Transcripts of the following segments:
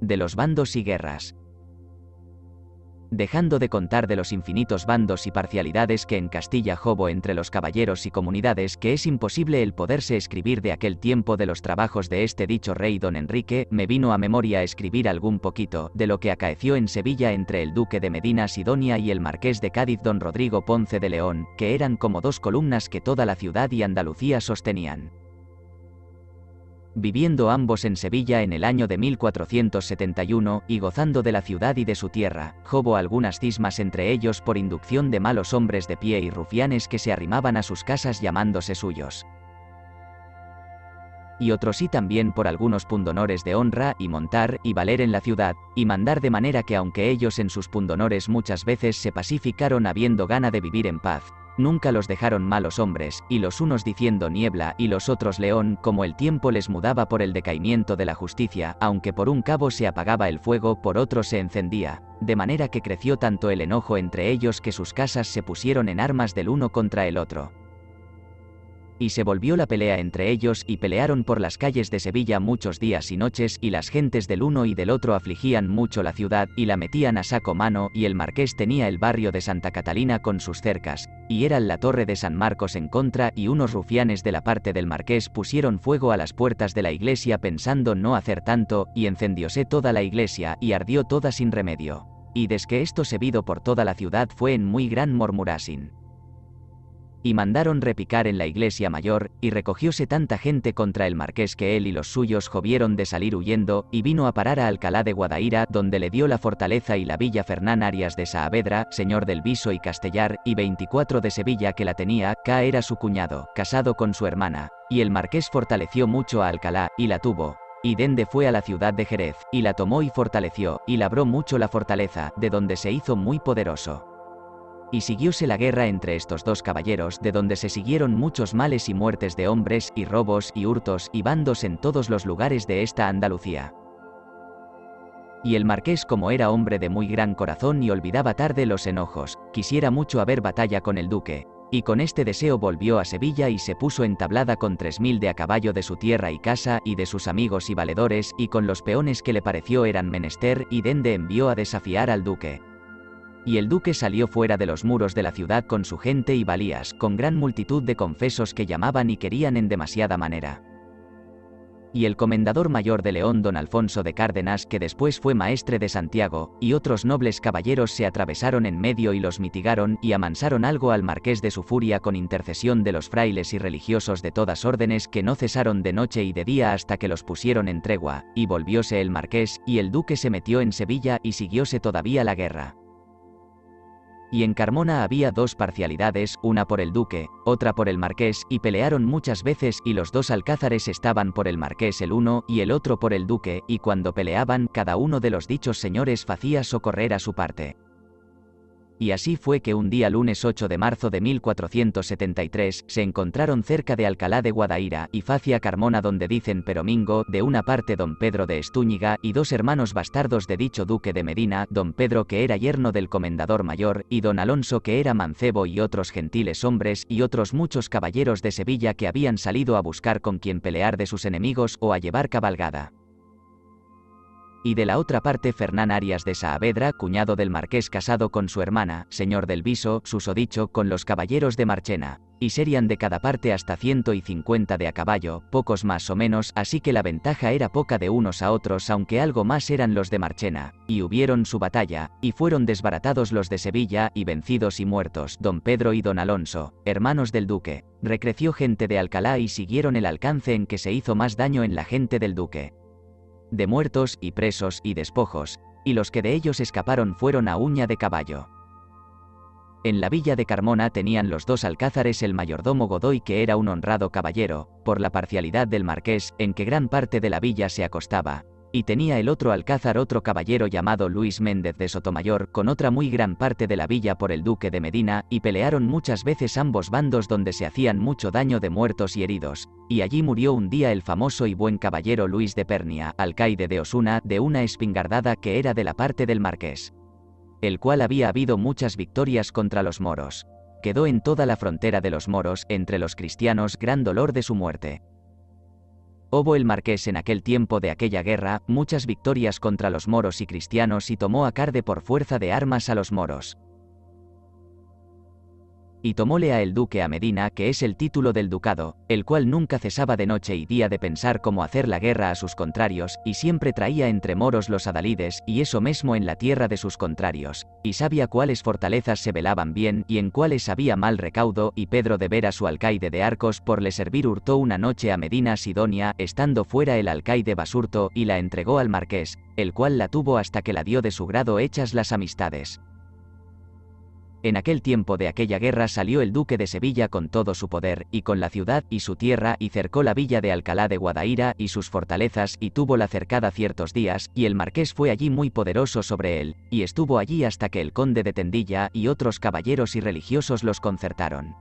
De los bandos y guerras. Dejando de contar de los infinitos bandos y parcialidades que en Castilla hubo entre los caballeros y comunidades, que es imposible el poderse escribir de aquel tiempo de los trabajos de este dicho rey don Enrique, me vino a memoria escribir algún poquito de lo que acaeció en Sevilla entre el duque de Medina Sidonia y el marqués de Cádiz don Rodrigo Ponce de León, que eran como dos columnas que toda la ciudad y Andalucía sostenían. Viviendo ambos en Sevilla en el año de 1471, y gozando de la ciudad y de su tierra, hubo algunas cismas entre ellos por inducción de malos hombres de pie y rufianes que se arrimaban a sus casas llamándose suyos. Y otros sí también por algunos pundonores de honra, y montar, y valer en la ciudad, y mandar de manera que aunque ellos en sus pundonores muchas veces se pacificaron habiendo gana de vivir en paz, nunca los dejaron malos hombres, y los unos diciendo niebla y los otros león, como el tiempo les mudaba por el decaimiento de la justicia, aunque por un cabo se apagaba el fuego, por otro se encendía, de manera que creció tanto el enojo entre ellos que sus casas se pusieron en armas del uno contra el otro. Y se volvió la pelea entre ellos, y pelearon por las calles de Sevilla muchos días y noches, y las gentes del uno y del otro afligían mucho la ciudad, y la metían a saco mano, y el marqués tenía el barrio de Santa Catalina con sus cercas, y era la torre de San Marcos en contra, y unos rufianes de la parte del marqués pusieron fuego a las puertas de la iglesia pensando no hacer tanto, y encendióse toda la iglesia, y ardió toda sin remedio. Y desque esto se vido por toda la ciudad fue en muy gran murmurasin. Y mandaron repicar en la iglesia mayor, y recogióse tanta gente contra el marqués que él y los suyos jovieron de salir huyendo, y vino a parar a Alcalá de Guadaira, donde le dio la fortaleza y la villa Fernán Arias de Saavedra, señor del Viso y Castellar, y 24 de Sevilla que la tenía, cá era su cuñado, casado con su hermana, y el marqués fortaleció mucho a Alcalá, y la tuvo. Y dende fue a la ciudad de Jerez, y la tomó y fortaleció, y labró mucho la fortaleza, de donde se hizo muy poderoso. Y siguióse la guerra entre estos dos caballeros, de donde se siguieron muchos males y muertes de hombres, y robos, y hurtos, y bandos en todos los lugares de esta Andalucía. Y el marqués, como era hombre de muy gran corazón y olvidaba tarde los enojos, quisiera mucho haber batalla con el duque, y con este deseo volvió a Sevilla y se puso entablada con 3000 de a caballo de su tierra y casa, y de sus amigos y valedores, y con los peones que le pareció eran menester, y dende envió a desafiar al duque. Y el duque salió fuera de los muros de la ciudad con su gente y valías, con gran multitud de confesos que llamaban y querían en demasiada manera. Y el comendador mayor de León don Alfonso de Cárdenas, que después fue maestre de Santiago, y otros nobles caballeros se atravesaron en medio y los mitigaron, y amansaron algo al marqués de su furia con intercesión de los frailes y religiosos de todas órdenes que no cesaron de noche y de día hasta que los pusieron en tregua, y volvióse el marqués, y el duque se metió en Sevilla y siguióse todavía la guerra. Y en Carmona había dos parcialidades, una por el duque, otra por el marqués, y pelearon muchas veces, y los dos alcázares estaban por el marqués el uno, y el otro por el duque, y cuando peleaban, cada uno de los dichos señores facía socorrer a su parte. Y así fue que un día lunes 8 de marzo de 1473, se encontraron cerca de Alcalá de Guadaira, y facia Carmona donde dicen Peromingo, de una parte don Pedro de Estúñiga, y dos hermanos bastardos de dicho duque de Medina, don Pedro que era yerno del comendador mayor, y don Alonso que era mancebo y otros gentiles hombres, y otros muchos caballeros de Sevilla que habían salido a buscar con quien pelear de sus enemigos o a llevar cabalgada. Y de la otra parte Fernán Arias de Saavedra, cuñado del marqués casado con su hermana, señor del Viso, susodicho, con los caballeros de Marchena, y serían de cada parte hasta 150 de a caballo, pocos más o menos, así que la ventaja era poca de unos a otros, aunque algo más eran los de Marchena, y hubieron su batalla, y fueron desbaratados los de Sevilla, y vencidos y muertos, don Pedro y don Alonso, hermanos del duque. Recreció gente de Alcalá y siguieron el alcance en que se hizo más daño en la gente del duque. De muertos, y presos, y despojos, y los que de ellos escaparon fueron a uña de caballo. En la villa de Carmona tenían los dos alcázares el mayordomo Godoy que era un honrado caballero, por la parcialidad del marqués, en que gran parte de la villa se acostaba, y tenía el otro alcázar otro caballero llamado Luis Méndez de Sotomayor con otra muy gran parte de la villa por el duque de Medina, y pelearon muchas veces ambos bandos donde se hacían mucho daño de muertos y heridos, y allí murió un día el famoso y buen caballero Luis de Pernia, alcaide de Osuna, de una espingardada que era de la parte del marqués, el cual había habido muchas victorias contra los moros. Quedó en toda la frontera de los moros, entre los cristianos, gran dolor de su muerte. Hubo el marqués en aquel tiempo de aquella guerra, muchas victorias contra los moros y cristianos y tomó a Carde por fuerza de armas a los moros. Y tomóle a el duque a Medina, que es el título del ducado, el cual nunca cesaba de noche y día de pensar cómo hacer la guerra a sus contrarios, y siempre traía entre moros los adalides, y eso mesmo en la tierra de sus contrarios, y sabía cuáles fortalezas se velaban bien, y en cuáles había mal recaudo, y Pedro de Vera su alcaide de Arcos por le servir hurtó una noche a Medina Sidonia, estando fuera el alcaide Basurto, y la entregó al marqués, el cual la tuvo hasta que la dio de su grado hechas las amistades. En aquel tiempo de aquella guerra salió el duque de Sevilla con todo su poder, y con la ciudad y su tierra, y cercó la villa de Alcalá de Guadaira y sus fortalezas, y túvola cercada ciertos días, y el marqués fue allí muy poderoso sobre él, y estuvo allí hasta que el conde de Tendilla y otros caballeros y religiosos los concertaron.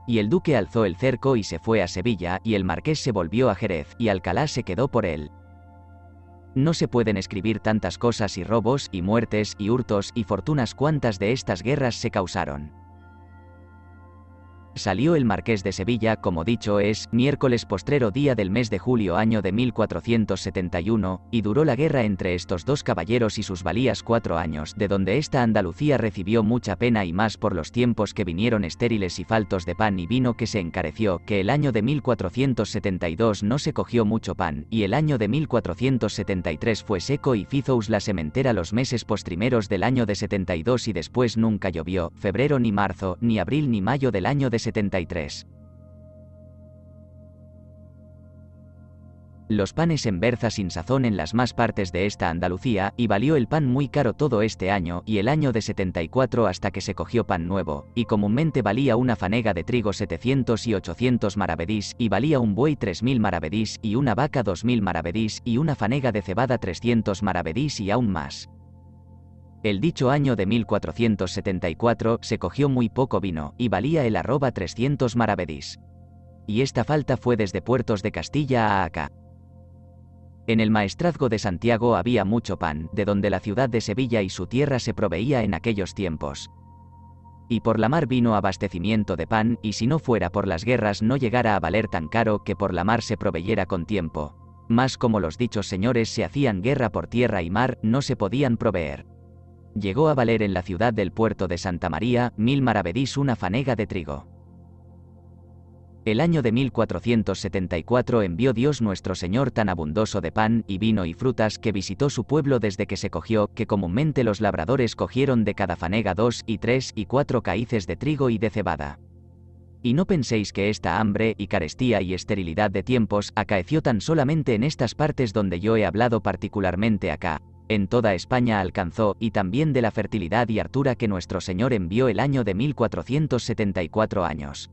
Y el duque alzó el cerco y se fue a Sevilla, y el marqués se volvió a Jerez, y Alcalá se quedó por él. No se pueden escribir tantas cosas y robos, y muertes, y hurtos, y fortunas cuantas de estas guerras se causaron. Salió el marqués de Sevilla, como dicho es, miércoles postrero día del mes de julio año de 1471, y duró la guerra entre estos dos caballeros y sus valías 4 años, de donde esta Andalucía recibió mucha pena y más por los tiempos que vinieron estériles y faltos de pan y vino que se encareció, que el año de 1472 no se cogió mucho pan, y el año de 1473 fue seco y fizous la sementera los meses postrimeros del año de 72 y después nunca llovió, febrero ni marzo, ni abril ni mayo del año de 73. Los panes en berza sin sazón en las más partes de esta Andalucía, y valió el pan muy caro todo este año y el año de 74 hasta que se cogió pan nuevo, y comúnmente valía una fanega de trigo 700 y 800 maravedís, y valía un buey 3000 maravedís, y una vaca 2000 maravedís, y una fanega de cebada 300 maravedís y aún más. El dicho año de 1474 se cogió muy poco vino, y valía el arroba 300 maravedís. Y esta falta fue desde puertos de Castilla a acá. En el maestrazgo de Santiago había mucho pan, de donde la ciudad de Sevilla y su tierra se proveía en aquellos tiempos. Y por la mar vino abastecimiento de pan, y si no fuera por las guerras no llegara a valer tan caro que por la mar se proveyera con tiempo. Mas como los dichos señores se hacían guerra por tierra y mar, no se podían proveer. Llegó a valer en la ciudad del puerto de Santa María 1000 maravedís una fanega de trigo. El año de 1474 envió Dios nuestro Señor tan abundoso de pan, y vino y frutas que visitó su pueblo desde que se cogió, que comúnmente los labradores cogieron de cada fanega 2 y 3 y 4 caíces de trigo y de cebada. Y no penséis que esta hambre y carestía y esterilidad de tiempos acaeció tan solamente en estas partes donde yo he hablado particularmente acá. En toda España alcanzó, y también de la fertilidad y hartura que nuestro Señor envió el año de 1474 años.